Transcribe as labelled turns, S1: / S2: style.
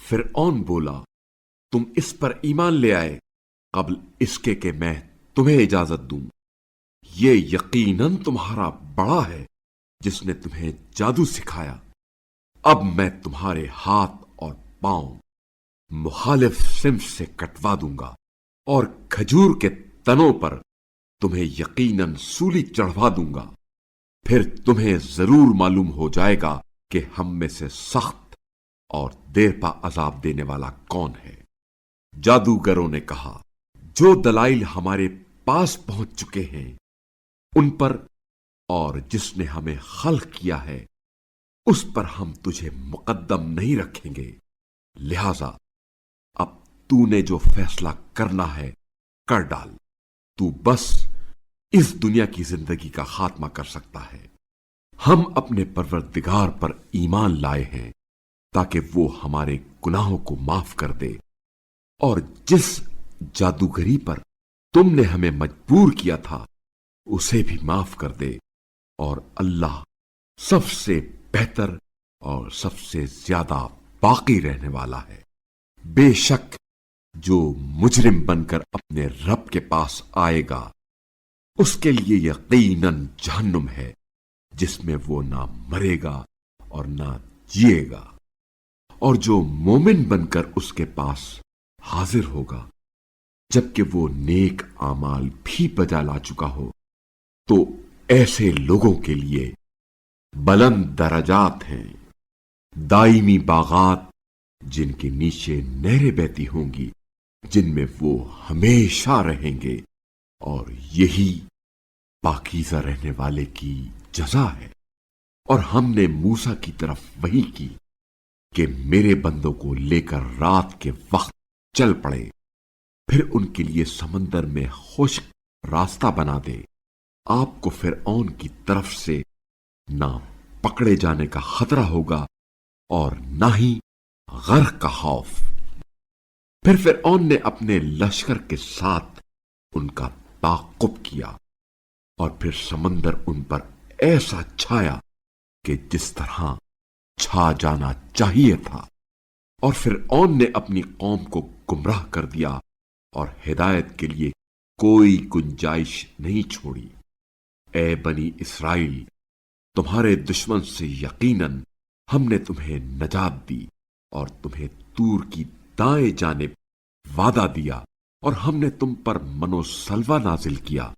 S1: فرعون بولا، تم اس پر ایمان لے آئے قبل اس کے کہ میں تمہیں اجازت دوں۔ یہ یقیناً تمہارا بڑا ہے جس نے تمہیں جادو سکھایا۔ اب میں تمہارے ہاتھ اور پاؤں مخالف سمت سے کٹوا دوں گا، اور کھجور کے تنوں پر تمہیں یقیناً سولی چڑھوا دوں گا۔ پھر تمہیں ضرور معلوم ہو جائے گا کہ ہم میں سے سخت اور دیر پا عذاب دینے والا کون ہے۔ جادوگروں نے کہا، جو دلائل ہمارے پاس پہنچ چکے ہیں ان پر اور جس نے ہمیں خلق کیا ہے اس پر ہم تجھے مقدم نہیں رکھیں گے، لہذا اب تو نے جو فیصلہ کرنا ہے کر ڈال۔ تو بس اس دنیا کی زندگی کا خاتمہ کر سکتا ہے۔ ہم اپنے پروردگار پر ایمان لائے ہیں تاکہ وہ ہمارے گناہوں کو معاف کر دے، اور جس جادوگری پر تم نے ہمیں مجبور کیا تھا اسے بھی معاف کر دے، اور اللہ سب سے بہتر اور سب سے زیادہ باقی رہنے والا ہے۔ بے شک جو مجرم بن کر اپنے رب کے پاس آئے گا اس کے لیے یقیناً جہنم ہے جس میں وہ نہ مرے گا اور نہ جیے گا، اور جو مومن بن کر اس کے پاس حاضر ہوگا جبکہ وہ نیک اعمال بھی بجا لا چکا ہو تو ایسے لوگوں کے لیے بلند درجات ہیں، دائمی باغات جن کے نیچے نہریں بہتی ہوں گی، جن میں وہ ہمیشہ رہیں گے، اور یہی پاکیزہ رہنے والے کی جزا ہے۔ اور ہم نے موسیٰ کی طرف وحی کی کہ میرے بندوں کو لے کر رات کے وقت چل پڑے، پھر ان کے لیے سمندر میں خشک راستہ بنا دے۔ آپ کو فرعون کی طرف سے نہ پکڑے جانے کا خطرہ ہوگا اور نہ ہی غرق کا خوف۔ پھر فرعون نے اپنے لشکر کے ساتھ ان کا تعاقب کیا، اور پھر سمندر ان پر ایسا چھایا کہ جس طرح چھا جانا چاہیے تھا، اور فرعون نے اپنی قوم کو گمراہ کر دیا اور ہدایت کے لیے کوئی گنجائش نہیں چھوڑی۔ اے بنی اسرائیل، تمہارے دشمن سے یقیناً ہم نے تمہیں نجات دی اور تمہیں طور کی دائیں جانب وعدہ دیا، اور ہم نے تم پر من و سلوہ نازل کیا،